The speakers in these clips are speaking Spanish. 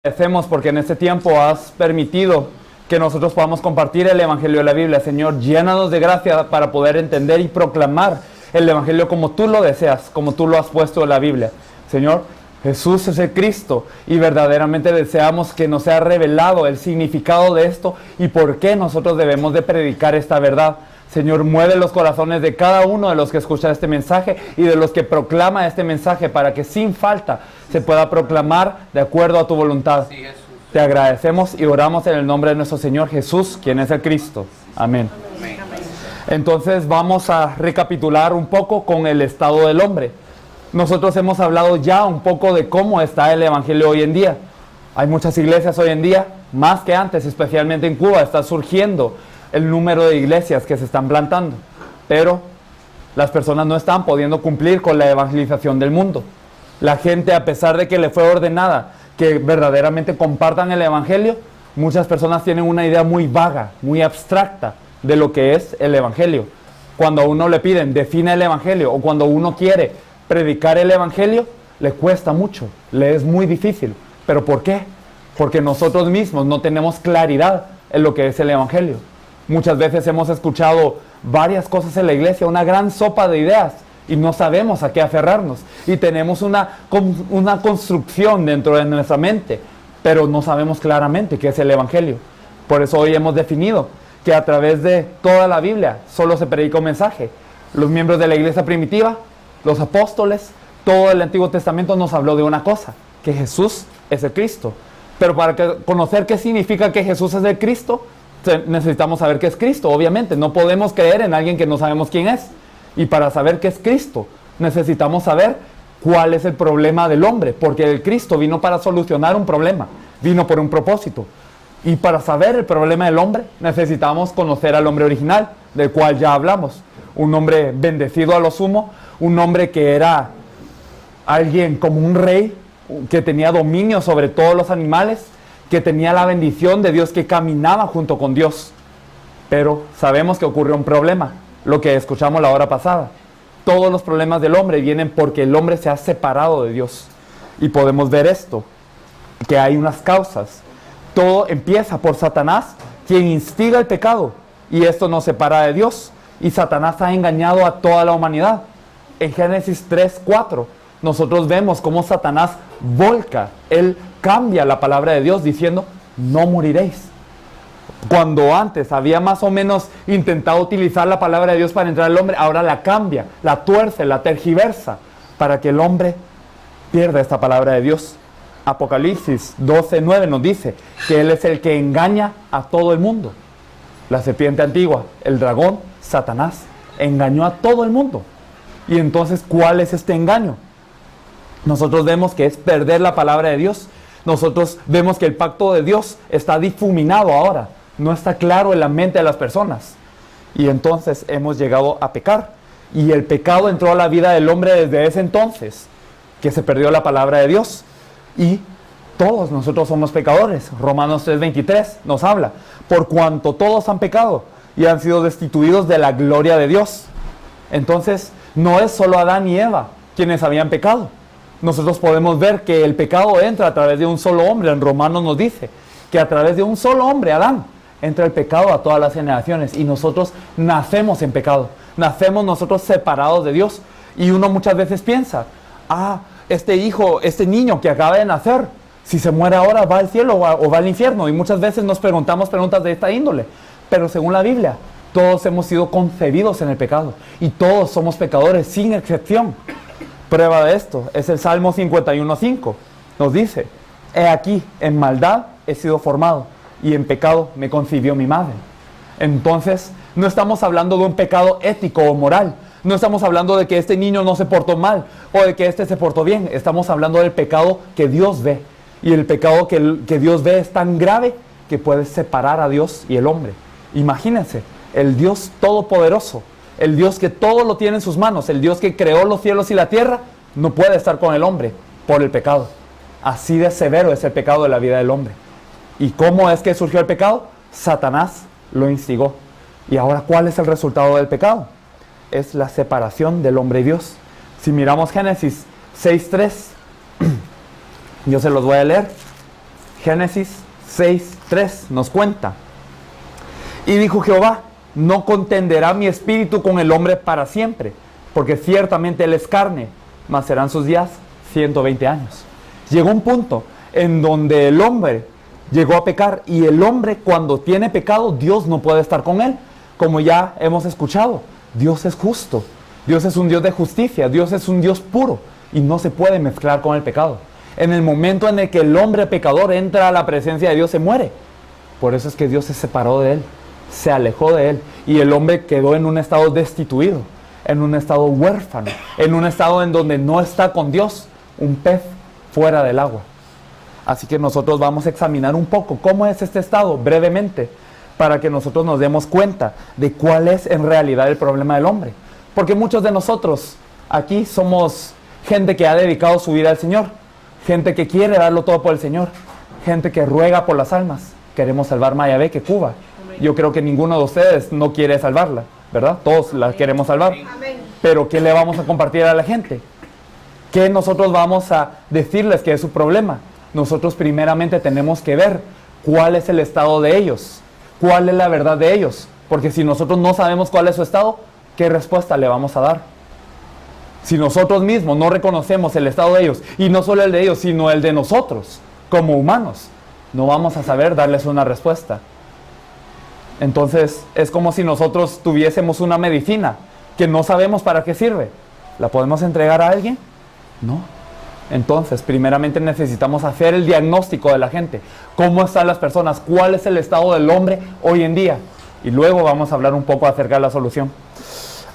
Agradecemos porque en este tiempo has permitido que nosotros podamos compartir el Evangelio de la Biblia. Señor, llénanos de gracia para poder entender y proclamar el Evangelio como tú lo deseas, como tú lo has puesto en la Biblia. Señor, Jesús es el Cristo y verdaderamente deseamos que nos sea revelado el significado de esto y por qué nosotros debemos de predicar esta verdad. Señor, mueve los corazones de cada uno de los que escucha este mensaje y de los que proclama este mensaje para que sin falta se pueda proclamar de acuerdo a tu voluntad. Sí, te agradecemos y oramos en el nombre de nuestro Señor Jesús, quien es el Cristo. Amén. Amén. Entonces vamos a recapitular un poco con el estado del hombre. Nosotros hemos hablado ya un poco de cómo está el Evangelio hoy en día. Hay muchas iglesias hoy en día, más que antes, especialmente en Cuba, está surgiendo el número de iglesias que se están plantando, pero las personas no están pudiendo cumplir con la evangelización del mundo. La gente, a pesar de que le fue ordenada que verdaderamente compartan el evangelio, muchas personas tienen una idea muy vaga, muy abstracta de lo que es el evangelio. Cuando a uno le piden define el evangelio o cuando uno quiere predicar el evangelio, le cuesta mucho, le es muy difícil. ¿Pero por qué? Porque nosotros mismos no tenemos claridad en lo que es el evangelio. Muchas veces hemos escuchado varias cosas en la iglesia, una gran sopa de ideas, y no sabemos a qué aferrarnos. Y tenemos una construcción dentro de nuestra mente, pero no sabemos claramente qué es el evangelio. Por eso hoy hemos definido que a través de toda la Biblia solo se predica un mensaje. Los miembros de la iglesia primitiva, los apóstoles, todo el Antiguo Testamento nos habló de una cosa, que Jesús es el Cristo. Pero para conocer qué significa que Jesús es el Cristo, necesitamos saber qué es Cristo, obviamente. No podemos creer en alguien que no sabemos quién es. Y para saber qué es Cristo, necesitamos saber cuál es el problema del hombre, porque el Cristo vino para solucionar un problema, vino por un propósito. Y para saber el problema del hombre, necesitamos conocer al hombre original, del cual ya hablamos. Un hombre bendecido a lo sumo, un hombre que era alguien como un rey, que tenía dominio sobre todos los animales, que tenía la bendición de Dios, que caminaba junto con Dios. Pero sabemos que ocurrió un problema, lo que escuchamos la hora pasada. Todos los problemas del hombre vienen porque el hombre se ha separado de Dios. Y podemos ver esto, que hay unas causas. Todo empieza por Satanás, quien instiga el pecado. Y esto nos separa de Dios. Y Satanás ha engañado a toda la humanidad. En Génesis 3:4, nosotros vemos cómo Satanás volca, él cambia la palabra de Dios diciendo, no moriréis. Cuando antes había más o menos intentado utilizar la palabra de Dios para entrar al hombre, ahora la cambia, la tuerce, la tergiversa, para que el hombre pierda esta palabra de Dios. Apocalipsis 12:9 nos dice que Él es el que engaña a todo el mundo. La serpiente antigua, el dragón, Satanás, engañó a todo el mundo. Y entonces, ¿cuál es este engaño? Nosotros vemos que es perder la palabra de Dios. Nosotros vemos que el pacto de Dios está difuminado ahora. No está claro en la mente de las personas. Y entonces hemos llegado a pecar. Y el pecado entró a la vida del hombre desde ese entonces, que se perdió la palabra de Dios. Y todos nosotros somos pecadores. Romanos 3:23 nos habla. Por cuanto todos han pecado y han sido destituidos de la gloria de Dios. Entonces, no es solo Adán y Eva quienes habían pecado. Nosotros podemos ver que el pecado entra a través de un solo hombre. En Romanos nos dice que a través de un solo hombre, Adán, entra el pecado a todas las generaciones. Y nosotros nacemos en pecado. Nacemos nosotros separados de Dios. Y uno muchas veces piensa, este hijo, este niño que acaba de nacer, si se muere ahora va al cielo o va al infierno. Y muchas veces nos preguntamos preguntas de esta índole. Pero según la Biblia, todos hemos sido concebidos en el pecado. Y todos somos pecadores, sin excepción. Prueba de esto es el Salmo 51:5. Nos dice, he aquí, en maldad he sido formado, y en pecado me concibió mi madre. Entonces, no estamos hablando de un pecado ético o moral. No estamos hablando de que este niño no se portó mal, o de que este se portó bien. Estamos hablando del pecado que Dios ve. Y el pecado que Dios ve es tan grave que puede separar a Dios y el hombre. Imagínense, el Dios todopoderoso, el Dios que todo lo tiene en sus manos, el Dios que creó los cielos y la tierra, no puede estar con el hombre por el pecado. Así de severo es el pecado de la vida del hombre. ¿Y cómo es que surgió el pecado? Satanás lo instigó. Y ahora, ¿cuál es el resultado del pecado? Es la separación del hombre y Dios. Si miramos Génesis 6:3, yo se los voy a leer. Génesis 6:3 nos cuenta. Y dijo Jehová, no contenderá mi espíritu con el hombre para siempre, porque ciertamente él es carne, mas serán sus días 120 años. Llegó un punto en donde el hombre llegó a pecar, y el hombre, cuando tiene pecado, Dios no puede estar con él. Como ya hemos escuchado, Dios es justo, Dios es un Dios de justicia, Dios es un Dios puro, y no se puede mezclar con el pecado. En el momento en el que el hombre pecador entra a la presencia de Dios, se muere. Por eso es que Dios se separó de él, se alejó de él, y el hombre quedó en un estado destituido, en un estado huérfano, en un estado en donde no está con Dios, un pez fuera del agua. Así que nosotros vamos a examinar un poco cómo es este estado, brevemente, para que nosotros nos demos cuenta de cuál es en realidad el problema del hombre. Porque muchos de nosotros aquí somos gente que ha dedicado su vida al Señor, gente que quiere darlo todo por el Señor, gente que ruega por las almas. Queremos salvar Mayabeque, Cuba. Yo creo que ninguno de ustedes no quiere salvarla, ¿verdad? Todos la queremos salvar. Pero ¿qué le vamos a compartir a la gente? ¿Qué nosotros vamos a decirles que es su problema? Nosotros primeramente tenemos que ver cuál es el estado de ellos, cuál es la verdad de ellos. Porque si nosotros no sabemos cuál es su estado, ¿qué respuesta le vamos a dar? Si nosotros mismos no reconocemos el estado de ellos, y no solo el de ellos, sino el de nosotros, como humanos, no vamos a saber darles una respuesta. Entonces, es como si nosotros tuviésemos una medicina que no sabemos para qué sirve. ¿La podemos entregar a alguien? No. Entonces, primeramente necesitamos hacer el diagnóstico de la gente. ¿Cómo están las personas? ¿Cuál es el estado del hombre hoy en día? Y luego vamos a hablar un poco acerca de la solución.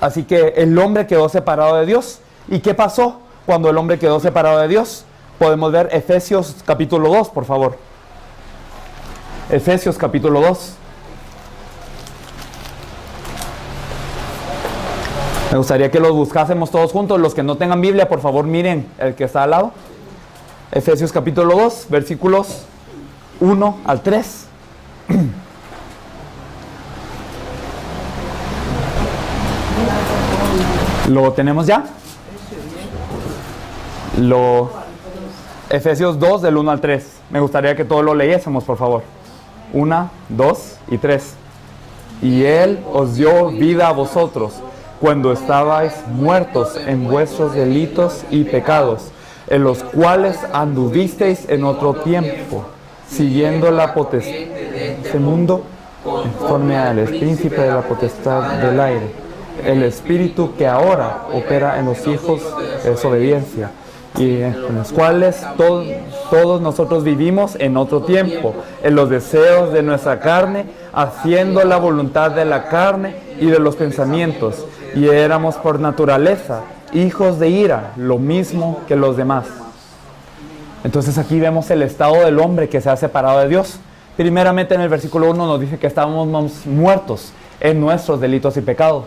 Así que el hombre quedó separado de Dios. ¿Y qué pasó cuando el hombre quedó separado de Dios? Podemos ver Efesios capítulo 2, por favor. Efesios capítulo 2. Me gustaría que los buscásemos todos juntos. Los que no tengan Biblia, por favor, miren el que está al lado. Efesios capítulo 2, versículos 1 al 3. ¿Lo tenemos ya? Efesios 2, del 1 al 3. Me gustaría que todos lo leyésemos, por favor. 1, 2 y 3. Y Él os dio vida a vosotros, cuando estabais muertos en vuestros delitos y pecados, en los cuales anduvisteis en otro tiempo, siguiendo la potestad de este mundo, conforme al príncipe de la potestad del aire, el espíritu que ahora opera en los hijos de desobediencia, y en los cuales todos nosotros vivimos en otro tiempo, en los deseos de nuestra carne, haciendo la voluntad de la carne y de los pensamientos, y éramos por naturaleza hijos de ira, lo mismo que los demás. Entonces aquí vemos el estado del hombre que se ha separado de Dios. Primeramente en el versículo 1 nos dice que estábamos muertos en nuestros delitos y pecados.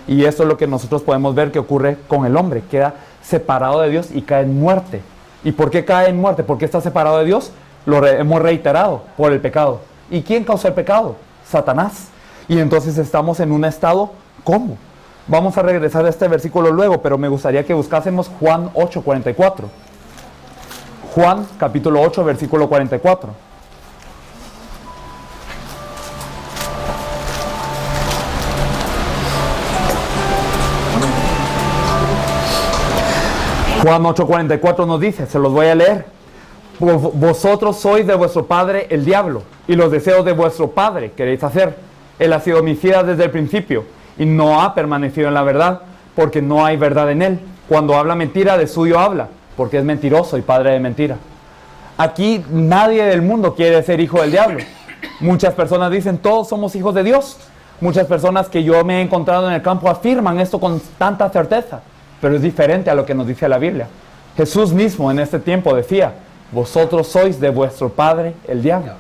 Y esto es lo que nosotros podemos ver que ocurre con el hombre. Queda separado de Dios y cae en muerte. ¿Y por qué cae en muerte? ¿Por qué está separado de Dios? Lo hemos reiterado, por el pecado. ¿Y quién causó el pecado? Satanás. Y entonces estamos en un estado, ¿cómo? Vamos a regresar a este versículo luego, pero me gustaría que buscásemos Juan 8:44. Juan capítulo 8, versículo 44. Juan 8:44 nos dice, se los voy a leer. Vosotros sois de vuestro padre el diablo, y los deseos de vuestro padre queréis hacer. Él ha sido homicida desde el principio, y no ha permanecido en la verdad, porque no hay verdad en él. Cuando habla mentira, de suyo habla, porque es mentiroso y padre de mentira. Aquí nadie del mundo quiere ser hijo del diablo. Muchas personas dicen, todos somos hijos de Dios. Muchas personas que yo me he encontrado en el campo afirman esto con tanta certeza, pero es diferente a lo que nos dice la Biblia. Jesús mismo en este tiempo decía, vosotros sois de vuestro padre el diablo.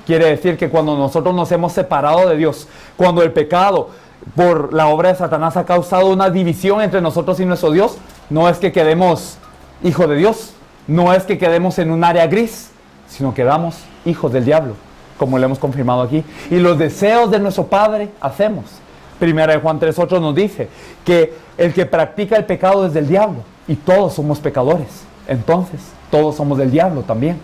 Quiere decir que cuando nosotros nos hemos separado de Dios, cuando el pecado por la obra de Satanás ha causado una división entre nosotros y nuestro Dios, no es que quedemos hijos de Dios, no es que quedemos en un área gris, sino quedamos hijos del diablo, como lo hemos confirmado aquí. Y los deseos de nuestro Padre hacemos. Primera de Juan 3:8 nos dice que el que practica el pecado es del diablo, y todos somos pecadores. Entonces, todos somos del diablo también.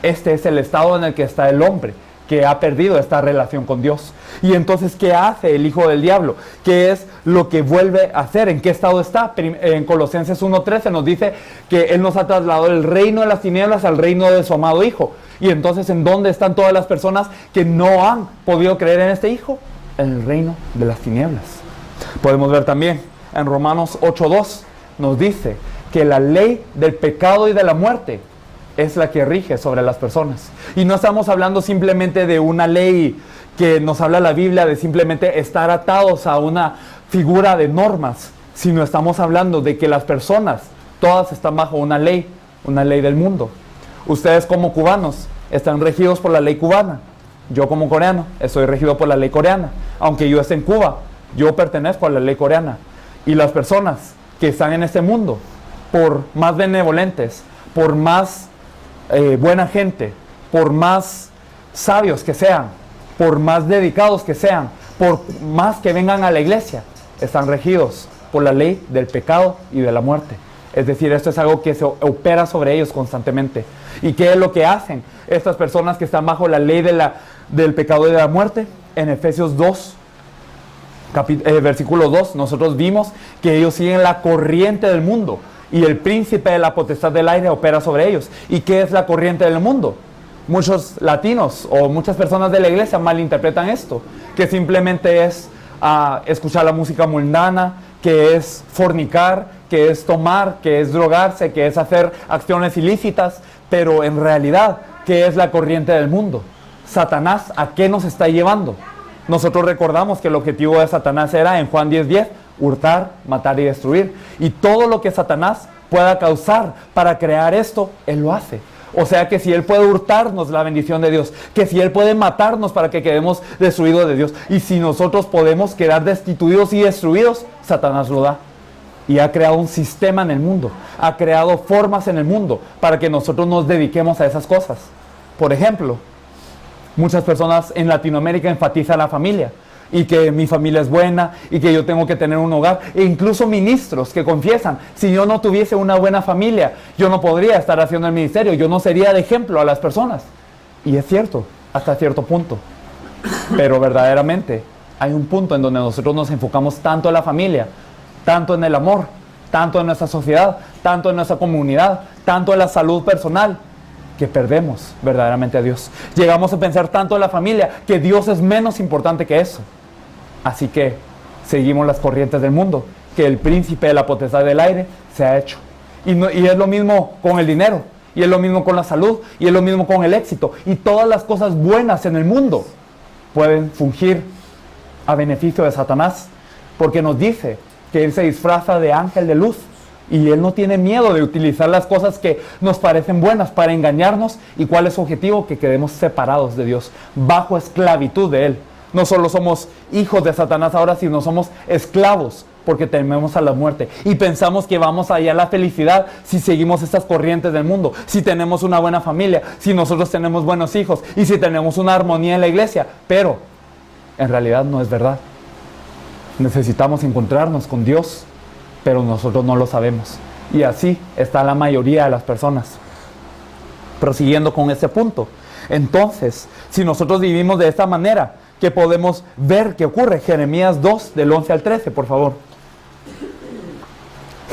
Este es el estado en el que está el hombre, que ha perdido esta relación con Dios. Y entonces, ¿qué hace el hijo del diablo? ¿Qué es lo que vuelve a hacer? ¿En qué estado está? En Colosenses 1:13 nos dice que Él nos ha trasladado del reino de las tinieblas al reino de su amado Hijo. Y entonces, ¿en dónde están todas las personas que no han podido creer en este Hijo? En el reino de las tinieblas. Podemos ver también en Romanos 8:2 nos dice que la ley del pecado y de la muerte es la que rige sobre las personas. Y no estamos hablando simplemente de una ley que nos habla la Biblia, de simplemente estar atados a una figura de normas, sino estamos hablando de que las personas, todas están bajo una ley del mundo. Ustedes como cubanos están regidos por la ley cubana. Yo como coreano estoy regido por la ley coreana. Aunque yo esté en Cuba, yo pertenezco a la ley coreana. Y las personas que están en este mundo, por más benevolentes, por más buena gente, por más sabios que sean, por más dedicados que sean, por más que vengan a la iglesia, están regidos por la ley del pecado y de la muerte. Es decir, esto es algo que se opera sobre ellos constantemente. ¿Y qué es lo que hacen estas personas que están bajo la ley del pecado y de la muerte? En Efesios 2, versículo 2, nosotros vimos que ellos siguen la corriente del mundo. Y el príncipe de la potestad del aire opera sobre ellos. ¿Y qué es la corriente del mundo? Muchos latinos o muchas personas de la iglesia malinterpretan esto, que simplemente es escuchar la música mundana, que es fornicar, que es tomar, que es drogarse, que es hacer acciones ilícitas. Pero en realidad, ¿qué es la corriente del mundo? Satanás, ¿a qué nos está llevando? Nosotros recordamos que el objetivo de Satanás era, en Juan 10:10, hurtar, matar y destruir. Y todo lo que Satanás pueda causar para crear esto, él lo hace. O sea que si él puede hurtarnos la bendición de Dios, que si él puede matarnos para que quedemos destruidos de Dios, y si nosotros podemos quedar destituidos y destruidos, Satanás lo da. Y ha creado un sistema en el mundo, ha creado formas en el mundo para que nosotros nos dediquemos a esas cosas. Por ejemplo, muchas personas en Latinoamérica enfatizan la familia, y que mi familia es buena, y que yo tengo que tener un hogar, e incluso ministros que confiesan, si yo no tuviese una buena familia, yo no podría estar haciendo el ministerio, yo no sería de ejemplo a las personas. Y es cierto, hasta cierto punto. Pero verdaderamente hay un punto en donde nosotros nos enfocamos tanto en la familia, tanto en el amor, tanto en nuestra sociedad, tanto en nuestra comunidad, tanto en la salud personal, que perdemos verdaderamente a Dios. Llegamos a pensar tanto en la familia que Dios es menos importante que eso. Así que seguimos las corrientes del mundo, que el príncipe de la potestad del aire se ha hecho. Y es lo mismo con el dinero, y es lo mismo con la salud, y es lo mismo con el éxito. Y todas las cosas buenas en el mundo pueden fungir a beneficio de Satanás, porque nos dice que él se disfraza de ángel de luz. Y él no tiene miedo de utilizar las cosas que nos parecen buenas para engañarnos. ¿Y cuál es su objetivo? Que quedemos separados de Dios, bajo esclavitud de él. No solo somos hijos de Satanás ahora, sino somos esclavos, porque tememos a la muerte. Y pensamos que vamos a hallar la felicidad si seguimos estas corrientes del mundo, si tenemos una buena familia, si nosotros tenemos buenos hijos y si tenemos una armonía en la iglesia. Pero en realidad no es verdad. Necesitamos encontrarnos con Dios, pero nosotros no lo sabemos. Y así está la mayoría de las personas. Prosiguiendo con este punto. Entonces, si nosotros vivimos de esta manera, ¿qué podemos ver que ocurre? Jeremías 2, del 11 al 13, por favor.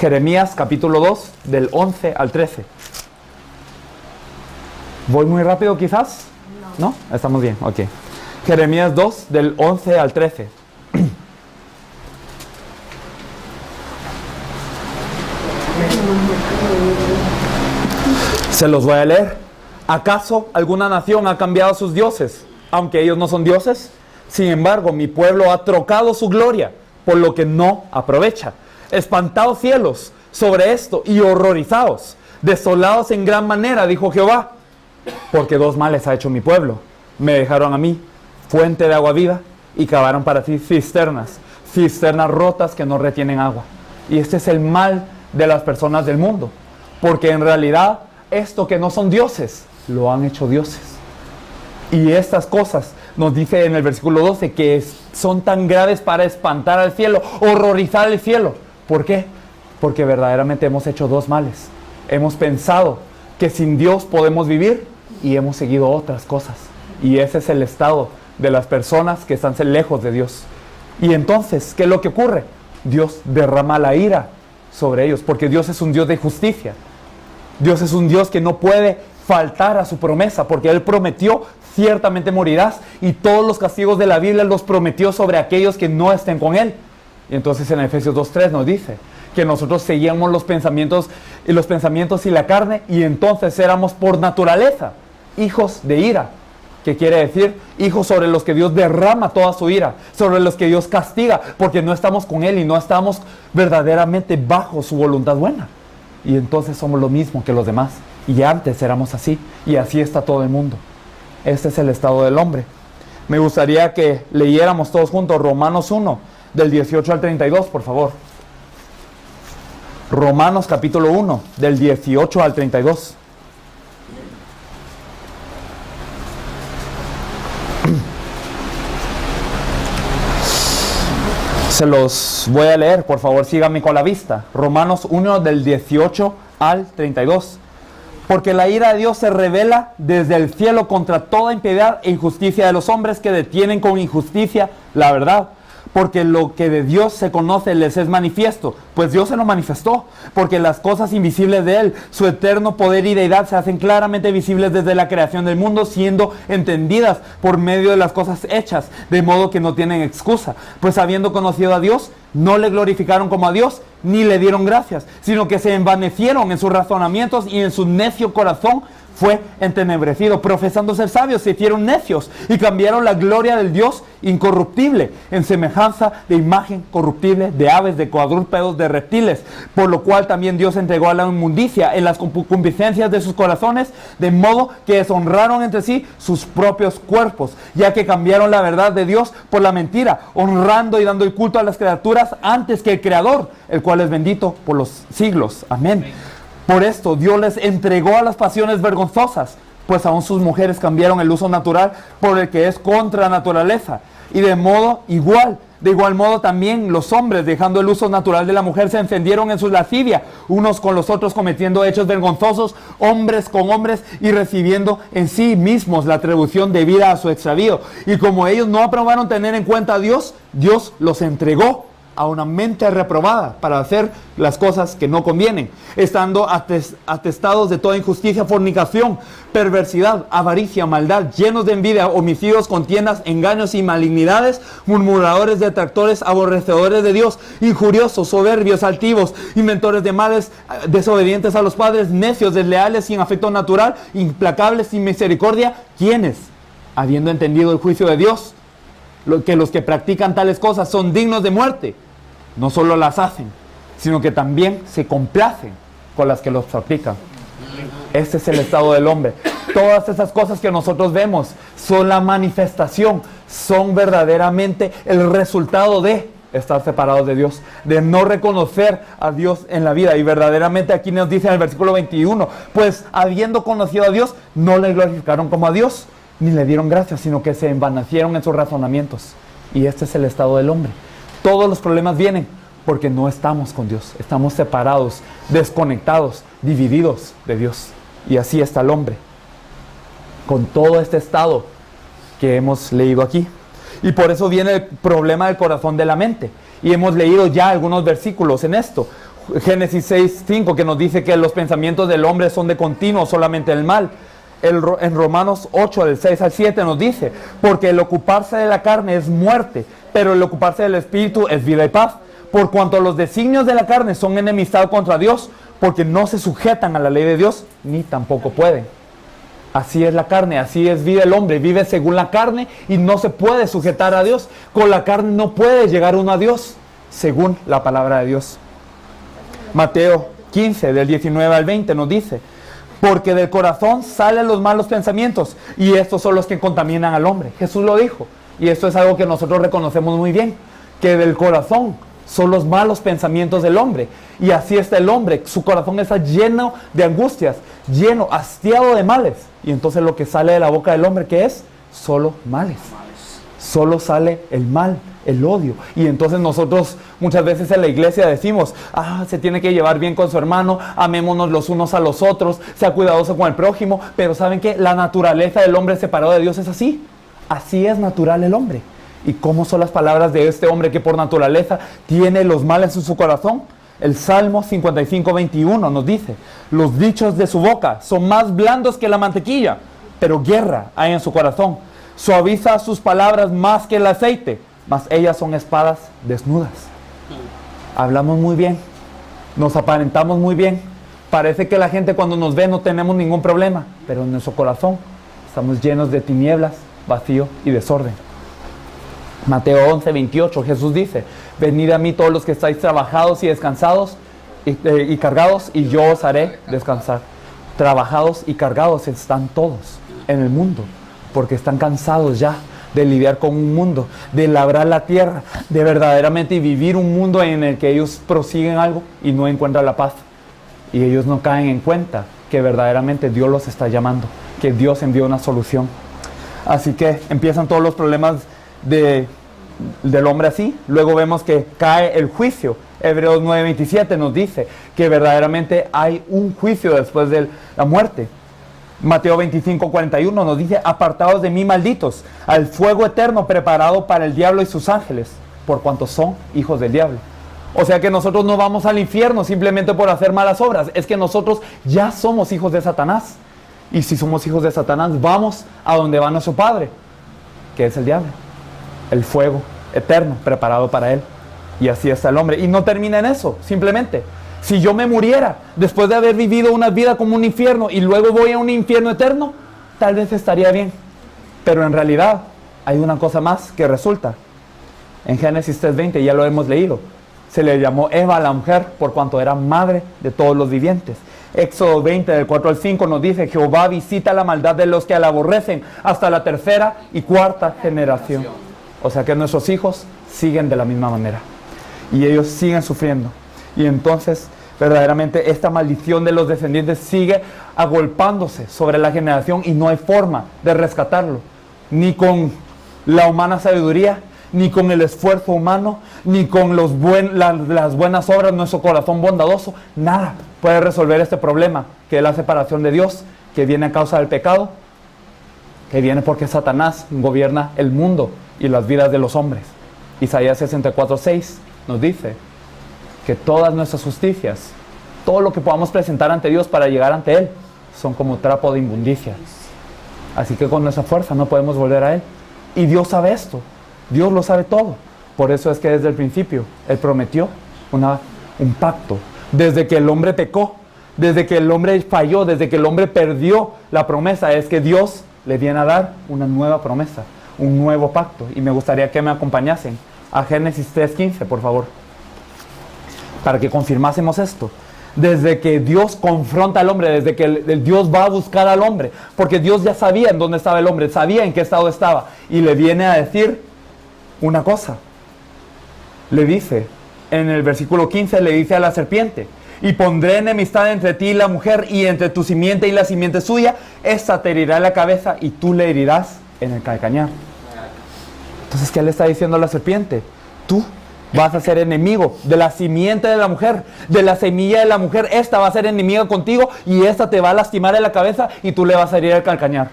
Jeremías capítulo 2, del 11 al 13. ¿Voy muy rápido quizás? No. ¿No? Estamos bien, ok. Jeremías 2, del 11 al 13. Se los voy a leer. ¿Acaso alguna nación ha cambiado a sus dioses, aunque ellos no son dioses? Sin embargo, mi pueblo ha trocado su gloria por lo que no aprovecha. Espantaos cielos sobre esto y horrorizaos, desolados en gran manera, dijo Jehová, porque dos males ha hecho mi pueblo. Me dejaron a mí fuente de agua viva y cavaron para sí cisternas rotas que no retienen agua. Y este es el mal de las personas del mundo, porque en realidad esto que no son dioses, lo han hecho dioses. Y estas cosas nos dice en el versículo 12 que son tan graves para espantar al cielo, horrorizar al cielo. ¿Por qué? Porque verdaderamente hemos hecho dos males. Hemos pensado que sin Dios podemos vivir y hemos seguido otras cosas. Y ese es el estado de las personas que están lejos de Dios. Y entonces, ¿qué es lo que ocurre? Dios derrama la ira sobre ellos, porque Dios es un Dios de justicia. Dios es un Dios que no puede faltar a su promesa, porque Él prometió, ciertamente morirás, y todos los castigos de la Biblia los prometió sobre aquellos que no estén con Él. Y entonces en Efesios 2:3 nos dice que nosotros seguíamos los pensamientos y la carne, y entonces éramos por naturaleza hijos de ira. ¿Qué quiere decir? Hijos sobre los que Dios derrama toda su ira, sobre los que Dios castiga, porque no estamos con Él y no estamos verdaderamente bajo su voluntad buena. Y entonces somos lo mismo que los demás. Y antes éramos así, y así está todo el mundo. Este es el estado del hombre. Me gustaría que leyéramos todos juntos Romanos 1, del 18 al 32, por favor. Romanos capítulo 1, del 18 al 32. Se los voy a leer, por favor, síganme con la vista. Romanos 1, del 18 al 32. Porque la ira de Dios se revela desde el cielo contra toda impiedad e injusticia de los hombres que detienen con injusticia la verdad. Porque lo que de Dios se conoce les es manifiesto, pues Dios se lo manifestó. Porque las cosas invisibles de Él, su eterno poder y deidad, se hacen claramente visibles desde la creación del mundo, siendo entendidas por medio de las cosas hechas, de modo que no tienen excusa. Pues habiendo conocido a Dios, no le glorificaron como a Dios, ni le dieron gracias, sino que se envanecieron en sus razonamientos y en su necio corazón fue entenebrecido. Profesando ser sabios, se hicieron necios y cambiaron la gloria del Dios incorruptible en semejanza de imagen corruptible, de aves, de cuadrúpedos, de reptiles, por lo cual también Dios entregó a la inmundicia en las concupiscencias de sus corazones, de modo que deshonraron entre sí sus propios cuerpos, ya que cambiaron la verdad de Dios por la mentira, honrando y dando el culto a las criaturas antes que el Creador, el cual es bendito por los siglos. Amén. Por esto Dios les entregó a las pasiones vergonzosas, pues aún sus mujeres cambiaron el uso natural por el que es contra naturaleza. Y de igual modo también los hombres, dejando el uso natural de la mujer, se encendieron en su lascivia, unos con los otros, cometiendo hechos vergonzosos, hombres con hombres, y recibiendo en sí mismos la atribución debida a su extravío. Y como ellos no aprobaron tener en cuenta a Dios, Dios los entregó a una mente reprobada para hacer las cosas que no convienen, estando atestados de toda injusticia, fornicación, perversidad, avaricia, maldad, llenos de envidia, homicidios, contiendas, engaños y malignidades, murmuradores, detractores, aborrecedores de Dios, injuriosos, soberbios, altivos, inventores de males, desobedientes a los padres, necios, desleales, sin afecto natural, implacables, sin misericordia, quienes, habiendo entendido el juicio de Dios, que los que practican tales cosas son dignos de muerte, no solo las hacen, sino que también se complacen con las que los practican. Este es el estado del hombre. Todas esas cosas que nosotros vemos son la manifestación, son verdaderamente el resultado de estar separados de Dios, de no reconocer a Dios en la vida. Y verdaderamente aquí nos dice en el versículo 21, pues habiendo conocido a Dios, no le glorificaron como a Dios, ni le dieron gracias, sino que se envanecieron en sus razonamientos. Y este es el estado del hombre. Todos los problemas vienen porque no estamos con Dios. Estamos separados, desconectados, divididos de Dios. Y así está el hombre, con todo este estado que hemos leído aquí. Y por eso viene el problema del corazón de la mente. Y hemos leído ya algunos versículos en esto. Génesis 6:5, que nos dice que los pensamientos del hombre son de continuo solamente el mal. En Romanos 8, del 6 al 7 nos dice, porque el ocuparse de la carne es muerte, pero el ocuparse del espíritu es vida y paz. Por cuanto los designios de la carne son enemistad contra Dios, porque no se sujetan a la ley de Dios, ni tampoco pueden. Así es la carne, así es vida el hombre, vive según la carne y no se puede sujetar a Dios. Con la carne no puede llegar uno a Dios, según la palabra de Dios. Mateo 15, del 19 al 20 nos dice, porque del corazón salen los malos pensamientos, y estos son los que contaminan al hombre. Jesús lo dijo, y esto es algo que nosotros reconocemos muy bien, que del corazón son los malos pensamientos del hombre. Y así está el hombre, su corazón está lleno de angustias, lleno, hastiado de males. Y entonces lo que sale de la boca del hombre, ¿qué es? Solo males. solo sale el mal, el odio. Y entonces nosotros muchas veces en la iglesia decimos, se tiene que llevar bien con su hermano, amémonos los unos a los otros, sea cuidadoso con el prójimo. Pero ¿saben qué? La naturaleza del hombre separado de Dios es así. Así es natural el hombre. ¿Y cómo son las palabras de este hombre que por naturaleza tiene los males en su corazón? El Salmo 55:21 nos dice, los dichos de su boca son más blandos que la mantequilla, pero guerra hay en su corazón. Suaviza sus palabras más que el aceite, mas ellas son espadas desnudas. Hablamos muy bien, nos aparentamos muy bien. Parece que la gente cuando nos ve no tenemos ningún problema, pero en nuestro corazón estamos llenos de tinieblas, vacío y desorden. Mateo 11:28, Jesús dice, venid a mí todos los que estáis trabajados y descansados y cargados, y yo os haré descansar. Trabajados y cargados están todos en el mundo, porque están cansados ya de lidiar con un mundo, de labrar la tierra, de verdaderamente vivir un mundo en el que ellos prosiguen algo y no encuentran la paz. Y ellos no caen en cuenta que verdaderamente Dios los está llamando, que Dios envió una solución. Así que empiezan todos los problemas del hombre así. Luego vemos que cae el juicio. Hebreos 9:27 nos dice que verdaderamente hay un juicio después de la muerte. Mateo 25:41 nos dice, apartados de mí, malditos, al fuego eterno preparado para el diablo y sus ángeles, por cuanto son hijos del diablo. O sea que nosotros no vamos al infierno simplemente por hacer malas obras. Es que nosotros ya somos hijos de Satanás. Y si somos hijos de Satanás, vamos a donde va nuestro padre, que es el diablo. El fuego eterno preparado para él. Y así está el hombre. Y no termina en eso, simplemente. Si yo me muriera después de haber vivido una vida como un infierno y luego voy a un infierno eterno, tal vez estaría bien. Pero en realidad hay una cosa más que resulta. En Génesis 3:20 ya lo hemos leído. Se le llamó Eva a la mujer por cuanto era madre de todos los vivientes. Éxodo 20 del 4 al 5 nos dice, Jehová visita la maldad de los que la aborrecen hasta la tercera y cuarta generación. O sea que nuestros hijos siguen de la misma manera. Y ellos siguen sufriendo. Y entonces, verdaderamente, esta maldición de los descendientes sigue agolpándose sobre la generación y no hay forma de rescatarlo. Ni con la humana sabiduría, ni con el esfuerzo humano, ni con las buenas obras de nuestro corazón bondadoso. Nada puede resolver este problema, que es la separación de Dios, que viene a causa del pecado, que viene porque Satanás gobierna el mundo y las vidas de los hombres. Isaías 64:6 nos dice que todas nuestras justicias, todo lo que podamos presentar ante Dios para llegar ante Él, son como trapo de inmundicia. Así que con nuestra fuerza no podemos volver a Él. Y Dios sabe esto. Dios lo sabe todo. Por eso es que desde el principio Él prometió un pacto. Desde que el hombre pecó, desde que el hombre falló, desde que el hombre perdió la promesa, es que Dios le viene a dar una nueva promesa, un nuevo pacto. Y me gustaría que me acompañasen a Génesis 3:15, por favor, para que confirmásemos esto. Desde que Dios confronta al hombre, desde que Dios va a buscar al hombre, porque Dios ya sabía en dónde estaba el hombre, sabía en qué estado estaba, y le viene a decir una cosa. Le dice, en el versículo 15, le dice a la serpiente, y pondré enemistad entre ti y la mujer, y entre tu simiente y la simiente suya, esta te herirá en la cabeza, y tú le herirás en el calcañar. Entonces, ¿qué le está diciendo a la serpiente? Tú vas a ser enemigo de la simiente de la mujer, de la semilla de la mujer. Esta va a ser enemiga contigo y esta te va a lastimar en la cabeza y tú le vas a herir el calcañar.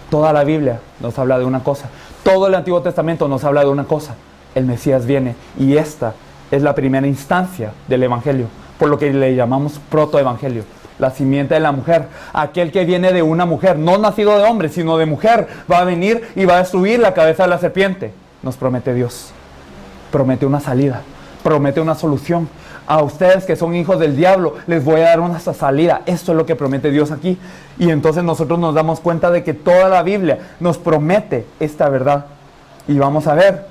Toda la Biblia nos habla de una cosa. Todo el Antiguo Testamento nos habla de una cosa. El Mesías viene y esta es la primera instancia del Evangelio, por lo que le llamamos protoevangelio. La simiente de la mujer, aquel que viene de una mujer, no nacido de hombre, sino de mujer, va a venir y va a destruir la cabeza de la serpiente. Nos promete Dios. Promete una salida, promete una solución. A ustedes que son hijos del diablo, les voy a dar una salida. Esto es lo que promete Dios aquí. Y entonces nosotros nos damos cuenta de que toda la Biblia nos promete esta verdad. Y vamos a ver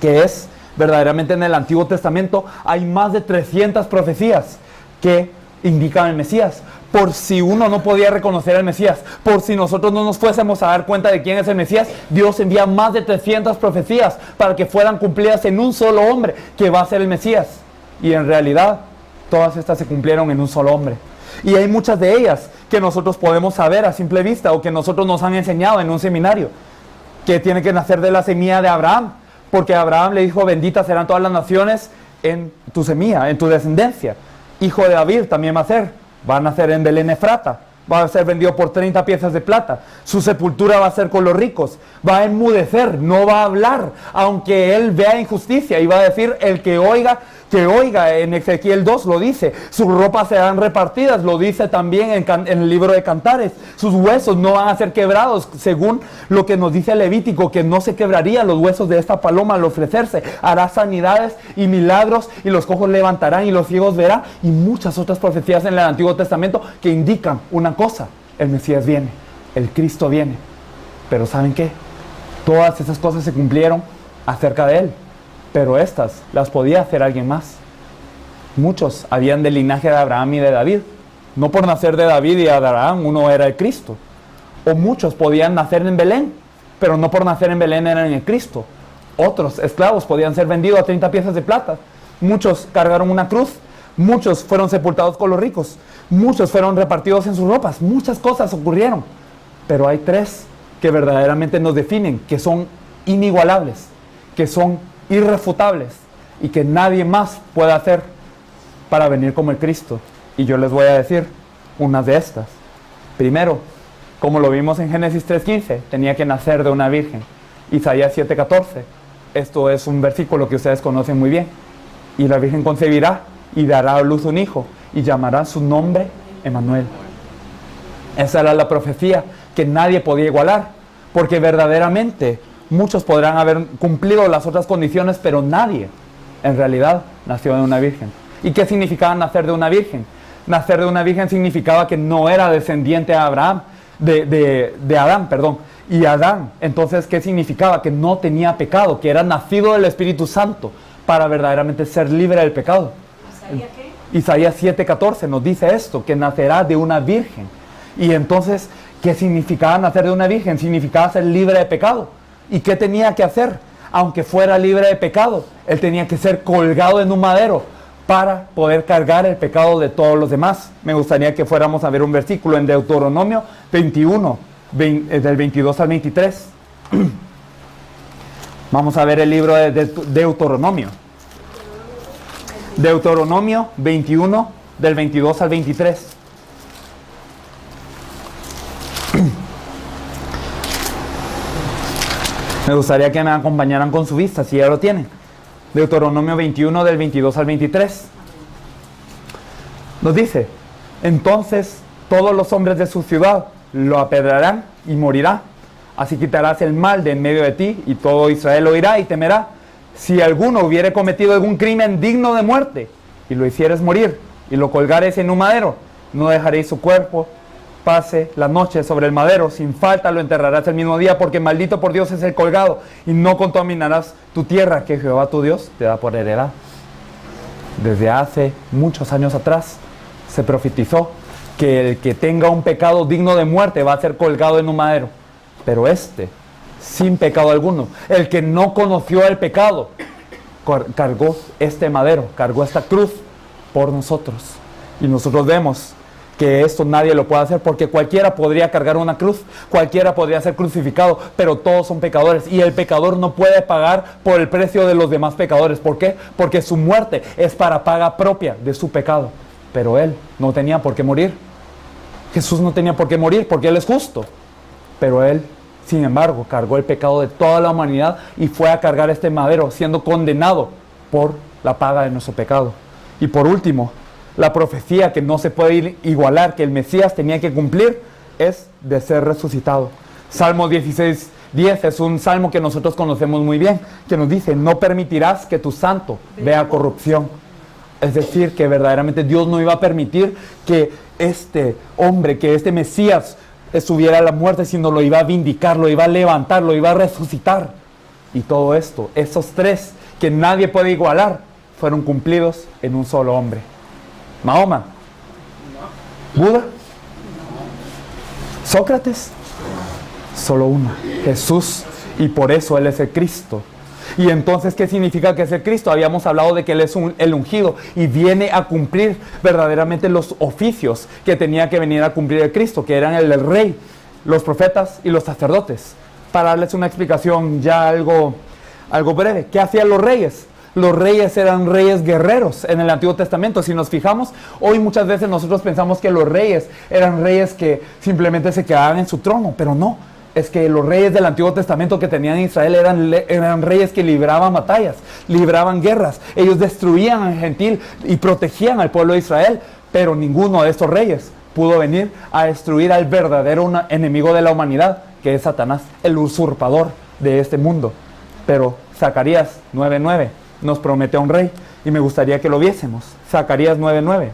que es verdaderamente en el Antiguo Testamento hay más de 300 profecías que indican el Mesías. Por si uno no podía reconocer al Mesías, por si nosotros no nos fuésemos a dar cuenta de quién es el Mesías, Dios envía más de 300 profecías para que fueran cumplidas en un solo hombre, que va a ser el Mesías. Y en realidad, todas estas se cumplieron en un solo hombre. Y hay muchas de ellas que nosotros podemos saber a simple vista o que nosotros nos han enseñado en un seminario. que tiene que nacer de la semilla de Abraham, porque Abraham le dijo, benditas serán todas las naciones en tu semilla, en tu descendencia. Hijo de David también va a nacer en Belén Efrata, va a ser vendido por 30 piezas de plata. Su sepultura va a ser con los ricos, va a enmudecer, no va a hablar, aunque él vea injusticia, y va a decir, el que oiga, en Ezequiel 2 lo dice, sus ropas serán repartidas, lo dice también en el libro de Cantares, sus huesos no van a ser quebrados, según lo que nos dice Levítico, que no se quebrarían los huesos de esta paloma al ofrecerse, hará sanidades y milagros, y los cojos levantarán y los ciegos verán, y muchas otras profecías en el Antiguo Testamento que indican una cosa: el Mesías viene, el Cristo viene. Pero ¿saben qué? Todas esas cosas se cumplieron acerca de él, pero estas las podía hacer alguien más. Muchos habían del linaje de Abraham y de David. No por nacer de David y de Abraham uno era el Cristo. O muchos podían nacer en Belén, pero no por nacer en Belén eran el Cristo. Otros esclavos podían ser vendidos a 30 piezas de plata. Muchos cargaron una cruz. Muchos fueron sepultados con los ricos. Muchos fueron repartidos en sus ropas. Muchas cosas ocurrieron. Pero hay tres que verdaderamente nos definen, que son inigualables, que son irrefutables y que nadie más puede hacer para venir como el Cristo. Y yo les voy a decir unas de estas. Primero, como lo vimos en Génesis 3:15, tenía que nacer de una virgen. Isaías 7:14, esto es un versículo que ustedes conocen muy bien. Y la virgen concebirá y dará a luz un hijo y llamará su nombre Emmanuel. Esa era la profecía que nadie podía igualar, porque verdaderamente muchos podrán haber cumplido las otras condiciones, pero nadie en realidad nació de una virgen. ¿Y qué significaba nacer de una virgen? Nacer de una virgen significaba que no era descendiente de Abraham, de Adán, perdón. Y Adán, entonces, ¿qué significaba? Que no tenía pecado, que era nacido del Espíritu Santo para verdaderamente ser libre del pecado. ¿Isaías qué? Isaías 7:14 nos dice esto, que nacerá de una virgen. Y entonces, ¿qué significaba nacer de una virgen? Significaba ser libre de pecado. ¿Y qué tenía que hacer? Aunque fuera libre de pecado, él tenía que ser colgado en un madero para poder cargar el pecado de todos los demás. Me gustaría que fuéramos a ver un versículo en Deuteronomio 21, del 22 al 23. Vamos a ver el libro de Deuteronomio. Deuteronomio 21, del 22 al 23. Me gustaría que me acompañaran con su vista, si ya lo tienen. Deuteronomio 21, del 22 al 23. Nos dice: entonces todos los hombres de su ciudad lo apedrarán y morirá. Así quitarás el mal de en medio de ti, y todo Israel oirá y temerá. Si alguno hubiere cometido algún crimen digno de muerte, y lo hicieres morir, y lo colgares en un madero, no dejaréis su cuerpo pase la noche sobre el madero, sin falta lo enterrarás el mismo día, porque maldito por Dios es el colgado, y no contaminarás tu tierra que Jehová tu Dios te da por heredad. Desde hace muchos años atrás se profetizó que el que tenga un pecado digno de muerte va a ser colgado en un madero, pero sin pecado alguno, el que no conoció el pecado, cargó este madero, cargó esta cruz por nosotros. Y nosotros vemos que esto nadie lo puede hacer, porque cualquiera podría cargar una cruz, cualquiera podría ser crucificado, pero todos son pecadores, y el pecador no puede pagar por el precio de los demás pecadores. ¿Por qué? Porque su muerte es para paga propia de su pecado, pero él no tenía por qué morir. Jesús no tenía por qué morir porque él es justo, pero él, sin embargo, cargó el pecado de toda la humanidad y fue a cargar este madero, siendo condenado por la paga de nuestro pecado. Y por último, la profecía que no se puede igualar, que el Mesías tenía que cumplir, es de ser resucitado. Salmo 16:10 es un salmo que nosotros conocemos muy bien, que nos dice: no permitirás que tu santo vea corrupción. Es decir, que verdaderamente Dios no iba a permitir que este hombre, que este Mesías estuviera a la muerte, sino lo iba a vindicar, lo iba a levantar, lo iba a resucitar. Y todo esto, esos tres que nadie puede igualar, fueron cumplidos en un solo hombre. Mahoma, Buda, Sócrates, solo uno, Jesús, y por eso Él es el Cristo. Y entonces, ¿qué significa que es el Cristo? Habíamos hablado de que Él es el ungido y viene a cumplir verdaderamente los oficios que tenía que venir a cumplir el Cristo, que eran el del rey, los profetas y los sacerdotes. para darles una explicación ya algo breve. ¿Qué hacían los reyes? Los reyes eran reyes guerreros en el Antiguo Testamento. Si nos fijamos, hoy muchas veces nosotros pensamos que los reyes eran reyes que simplemente se quedaban en su trono, pero no. Es que los reyes del Antiguo Testamento que tenían Israel eran reyes que libraban batallas, libraban guerras. Ellos destruían al gentil y protegían al pueblo de Israel, pero ninguno de estos reyes pudo venir a destruir al verdadero enemigo de la humanidad, que es Satanás, el usurpador de este mundo. Pero Zacarías 9:9 nos promete a un rey, y me gustaría que lo viésemos. Zacarías 9:9.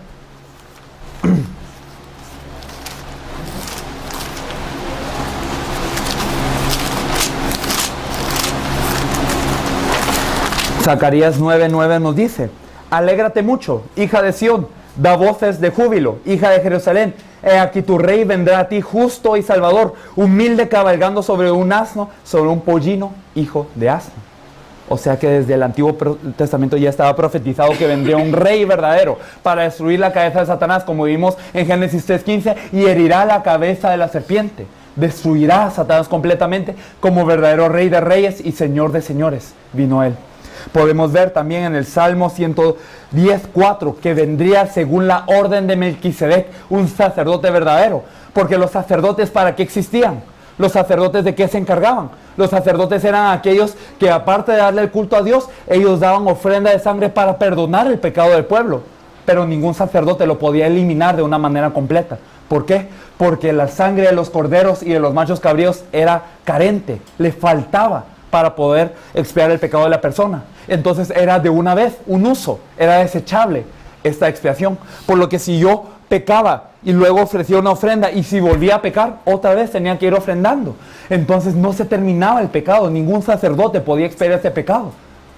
Zacarías 9:9 nos dice: alégrate mucho, hija de Sión, da voces de júbilo, hija de Jerusalén. He aquí tu rey vendrá a ti justo y salvador, humilde, cabalgando sobre un asno, sobre un pollino, hijo de asno. O sea que desde el Antiguo Testamento ya estaba profetizado que vendría un rey verdadero para destruir la cabeza de Satanás, como vimos en Génesis 3:15, y herirá la cabeza de la serpiente. Destruirá a Satanás completamente como verdadero rey de reyes y señor de señores. Vino él. Podemos ver también en el Salmo 110:4 que vendría según la orden de Melquisedec un sacerdote verdadero. Porque los sacerdotes, ¿para qué existían? ¿Los sacerdotes de qué se encargaban? Los sacerdotes eran aquellos que, aparte de darle el culto a Dios, ellos daban ofrenda de sangre para perdonar el pecado del pueblo. Pero ningún sacerdote lo podía eliminar de una manera completa. ¿Por qué? Porque la sangre de los corderos y de los machos cabríos era carente, le faltaba para poder expiar el pecado de la persona. Entonces era de una vez, un uso, era desechable esta expiación. Por lo que si yo pecaba y luego ofrecía una ofrenda, y si volvía a pecar, otra vez tenía que ir ofrendando. Entonces no se terminaba el pecado, ningún sacerdote podía expiar ese pecado.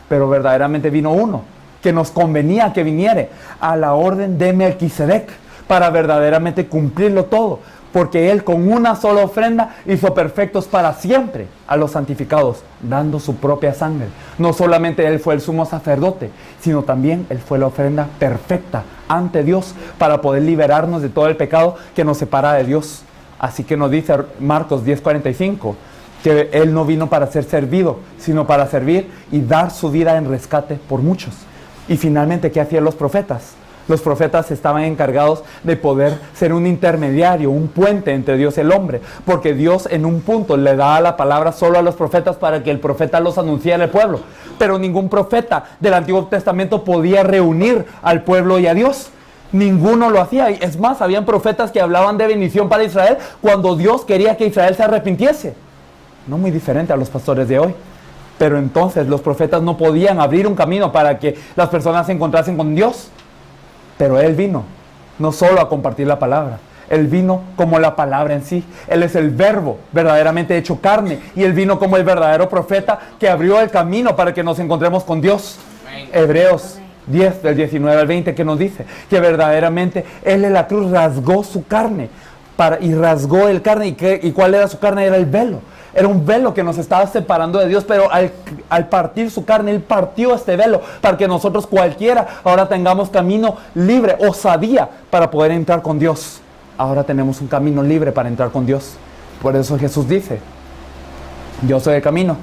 Pero verdaderamente vino uno que nos convenía que viniere a la orden de Melquisedec para verdaderamente cumplirlo todo. Porque él con una sola ofrenda hizo perfectos para siempre a los santificados, dando su propia sangre. No solamente él fue el sumo sacerdote, sino también él fue la ofrenda perfecta ante Dios para poder liberarnos de todo el pecado que nos separa de Dios. Así que nos dice Marcos 10:45, que él no vino para ser servido, sino para servir y dar su vida en rescate por muchos. Y finalmente, ¿qué hacían los profetas? Los profetas estaban encargados de poder ser un intermediario, un puente entre Dios y el hombre, porque Dios en un punto le daba la palabra solo a los profetas para que el profeta los anunciara al pueblo, pero ningún profeta del Antiguo Testamento podía reunir al pueblo y a Dios. Ninguno lo hacía. Es más, habían profetas que hablaban de bendición para Israel cuando Dios quería que Israel se arrepintiese. No muy diferente a los pastores de hoy. Pero entonces los profetas no podían abrir un camino para que las personas se encontrasen con Dios. Pero Él vino, no solo a compartir la palabra, Él vino como la palabra en sí. Él es el verbo verdaderamente hecho carne, y Él vino como el verdadero profeta que abrió el camino para que nos encontremos con Dios. Amén. Hebreos 10, del 19 al 20, que nos dice que verdaderamente Él en la cruz rasgó su carne, y rasgó el carne, y ¿cuál era su carne? Era el velo. Era un velo que nos estaba separando de Dios, pero al partir su carne, Él partió este velo para que nosotros cualquiera ahora tengamos camino libre, osadía para poder entrar con Dios. Ahora tenemos un camino libre para entrar con Dios. Por eso Jesús dice: yo soy el camino,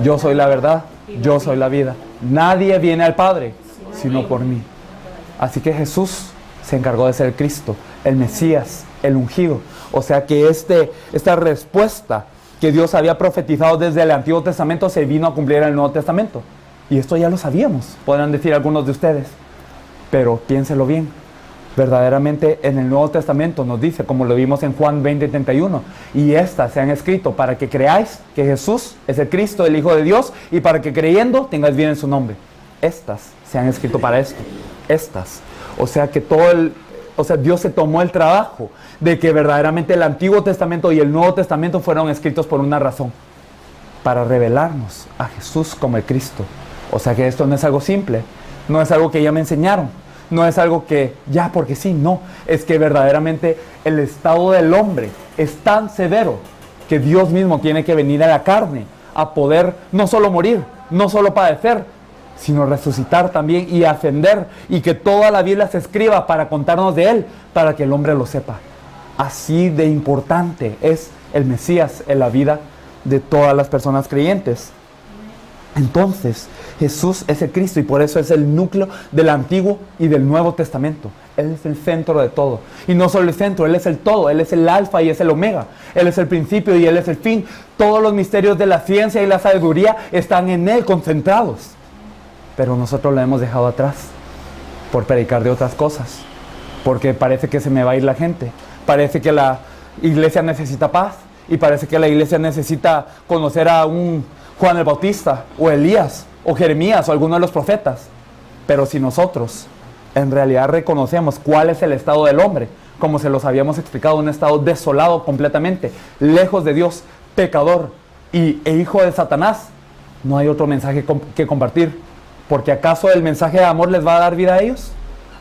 yo soy la verdad, yo soy la vida. Nadie viene al Padre sino por mí. Así que Jesús se encargó de ser Cristo, el Mesías, el ungido. O sea que esta respuesta que Dios había profetizado desde el Antiguo Testamento se vino a cumplir en el Nuevo Testamento. Y esto ya lo sabíamos, podrán decir algunos de ustedes. Pero piénselo bien. Verdaderamente en el Nuevo Testamento nos dice, como lo vimos en Juan 20:31, y estas se han escrito para que creáis que Jesús es el Cristo, el Hijo de Dios, y para que creyendo tengáis bien en su nombre. Estas se han escrito para esto. Estas. O sea que Dios se tomó el trabajo de que verdaderamente el Antiguo Testamento y el Nuevo Testamento fueron escritos por una razón: para revelarnos a Jesús como el Cristo. O sea que esto no es algo simple, no es algo que ya me enseñaron, no es algo que ya porque sí, no. Es que verdaderamente el estado del hombre es tan severo que Dios mismo tiene que venir a la carne a poder no solo morir, no solo padecer, sino resucitar también y ascender, y que toda la Biblia se escriba para contarnos de Él, para que el hombre lo sepa. Así de importante es el Mesías en la vida de todas las personas creyentes. Entonces, Jesús es el Cristo y por eso es el núcleo del Antiguo y del Nuevo Testamento. Él es el centro de todo. Y no solo el centro, Él es el todo. Él es el alfa y es el omega. Él es el principio y Él es el fin. Todos los misterios de la ciencia y la sabiduría están en Él concentrados. Pero nosotros lo hemos dejado atrás por predicar de otras cosas. Porque parece que se me va a ir la gente. Parece que la iglesia necesita paz. Y parece que la iglesia necesita conocer a un Juan el Bautista, o Elías, o Jeremías, o alguno de los profetas. Pero si nosotros en realidad reconocemos cuál es el estado del hombre, como se los habíamos explicado, un estado desolado completamente, lejos de Dios, pecador e hijo de Satanás, no hay otro mensaje que compartir. Porque ¿acaso el mensaje de amor les va a dar vida a ellos?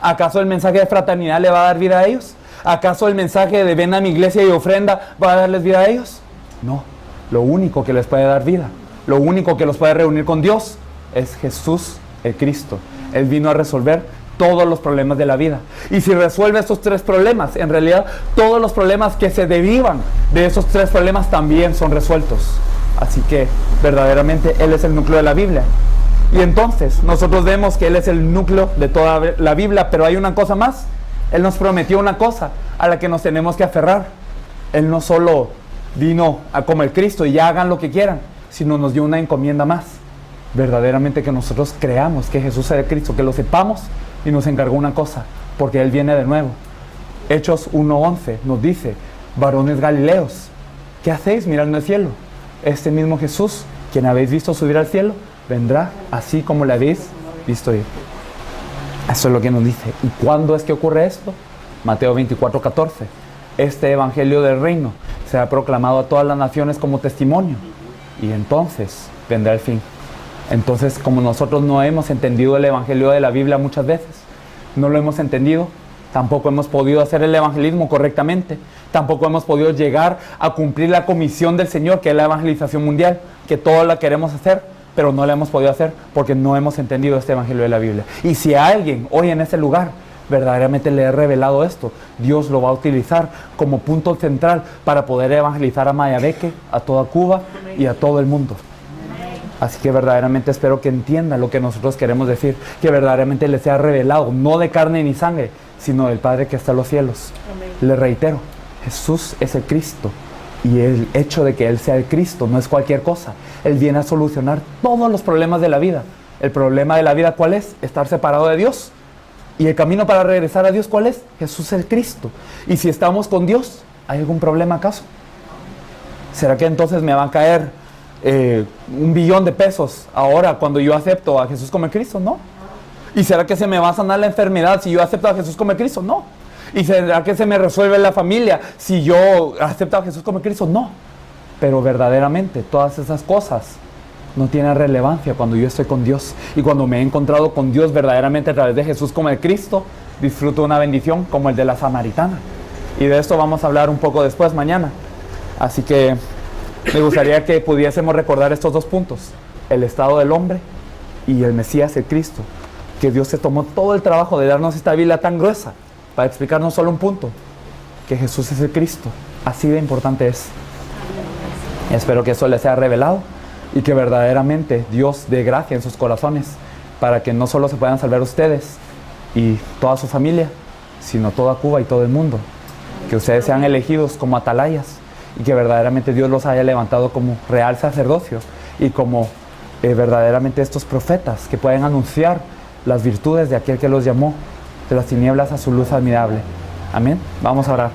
¿Acaso el mensaje de fraternidad le va a dar vida a ellos? ¿Acaso el mensaje de ven a mi iglesia y ofrenda va a darles vida a ellos? No, lo único que les puede dar vida, lo único que los puede reunir con Dios es Jesús el Cristo. Él vino a resolver todos los problemas de la vida. Y si resuelve estos tres problemas, en realidad todos los problemas que se derivan de esos tres problemas también son resueltos. Así que verdaderamente Él es el núcleo de la Biblia. Y entonces nosotros vemos que Él es el núcleo de toda la Biblia, pero hay una cosa más. Él nos prometió una cosa a la que nos tenemos que aferrar. Él no solo vino a como el Cristo y ya hagan lo que quieran, sino nos dio una encomienda más. Verdaderamente que nosotros creamos que Jesús es el Cristo, que lo sepamos, y nos encargó una cosa, porque Él viene de nuevo. Hechos 1:11 nos dice: varones galileos, ¿qué hacéis mirando al cielo? Este mismo Jesús, quien habéis visto subir al cielo, vendrá así como le habéis visto ir. Eso es lo que nos dice. ¿Y cuándo es que ocurre esto? Mateo 24:14. Este evangelio del reino será proclamado a todas las naciones como testimonio, y entonces vendrá el fin. Entonces, como nosotros no hemos entendido el evangelio de la Biblia muchas veces, no lo hemos entendido, tampoco hemos podido hacer el evangelismo correctamente, tampoco hemos podido llegar a cumplir la comisión del Señor, que es la evangelización mundial, que todos la queremos hacer, pero no la hemos podido hacer porque no hemos entendido este evangelio de la Biblia. Y si a alguien hoy en ese lugar verdaderamente le he revelado esto, Dios lo va a utilizar como punto central para poder evangelizar a Mayabeque, a toda Cuba y a todo el mundo. Así que verdaderamente espero que entiendan lo que nosotros queremos decir, que verdaderamente les sea revelado, no de carne ni sangre, sino del Padre que está en los cielos. Amén. Le reitero, Jesús es el Cristo, y el hecho de que Él sea el Cristo no es cualquier cosa. Él viene a solucionar todos los problemas de la vida. El problema de la vida, ¿cuál es? Estar separado de Dios. ¿Y el camino para regresar a Dios cuál es? Jesús es el Cristo. Y si estamos con Dios, ¿hay algún problema acaso? ¿Será que entonces me va a caer $1 billón de pesos ahora cuando yo acepto a Jesús como el Cristo? No. ¿Y será que se me va a sanar la enfermedad si yo acepto a Jesús como el Cristo? No. ¿Y será que se me resuelve la familia si yo acepto a Jesús como el Cristo? No. Pero verdaderamente todas esas cosas no tienen relevancia cuando yo estoy con Dios. Y cuando me he encontrado con Dios verdaderamente a través de Jesús como el Cristo, disfruto una bendición como el de la samaritana. Y de esto vamos a hablar un poco después, mañana. Así que me gustaría que pudiésemos recordar estos dos puntos: el estado del hombre y el Mesías, el Cristo. Que Dios se tomó todo el trabajo de darnos esta Biblia tan gruesa para explicarnos solo un punto: que Jesús es el Cristo. Así de importante es. Espero que eso les sea revelado y que verdaderamente Dios dé gracia en sus corazones para que no solo se puedan salvar ustedes y toda su familia, sino toda Cuba y todo el mundo. Que ustedes sean elegidos como atalayas y que verdaderamente Dios los haya levantado como real sacerdocio y como verdaderamente estos profetas que pueden anunciar las virtudes de aquel que los llamó de las tinieblas a su luz admirable. Amén. Vamos a orar.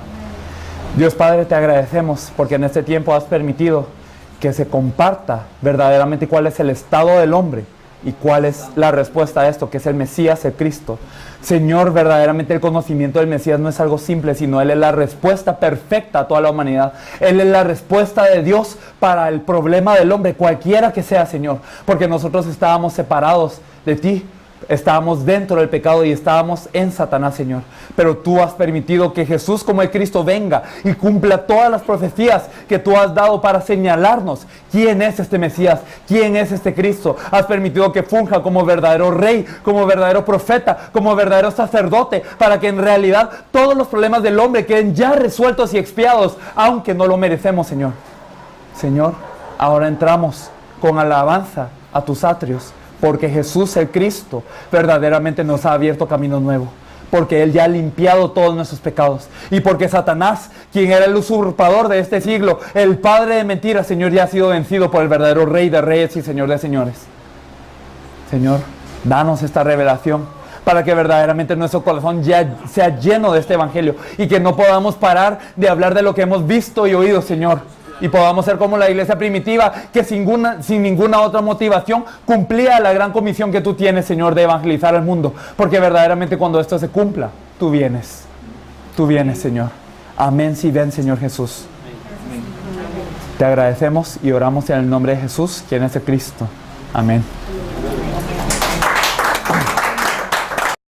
Dios Padre, te agradecemos porque en este tiempo has permitido que se comparta verdaderamente cuál es el estado del hombre y cuál es la respuesta a esto, que es el Mesías, el Cristo. Señor, verdaderamente el conocimiento del Mesías no es algo simple, sino Él es la respuesta perfecta a toda la humanidad. Él es la respuesta de Dios para el problema del hombre, cualquiera que sea, Señor, porque nosotros estábamos separados de ti. Estábamos dentro del pecado y estábamos en Satanás, Señor. Pero tú has permitido que Jesús como el Cristo venga y cumpla todas las profecías que tú has dado para señalarnos quién es este Mesías, quién es este Cristo. Has permitido que funja como verdadero rey, como verdadero profeta, como verdadero sacerdote, para que en realidad todos los problemas del hombre queden ya resueltos y expiados, aunque no lo merecemos, Señor. Señor, Ahora entramos con alabanza a tus atrios, porque Jesús el Cristo verdaderamente nos ha abierto camino nuevo, porque Él ya ha limpiado todos nuestros pecados, y porque Satanás, quien era el usurpador de este siglo, el padre de mentiras, Señor, ya ha sido vencido por el verdadero Rey de Reyes y Señor de Señores. Señor, danos esta revelación para que verdaderamente nuestro corazón ya sea lleno de este evangelio y que no podamos parar de hablar de lo que hemos visto y oído, Señor, y podamos ser como la iglesia primitiva que sin ninguna otra motivación cumplía la gran comisión que tú tienes, Señor, de evangelizar al mundo, porque verdaderamente cuando esto se cumpla, tú vienes, Señor. Amén, si ven, Señor Jesús. Te agradecemos y oramos en el nombre de Jesús, quien es el Cristo. Amén.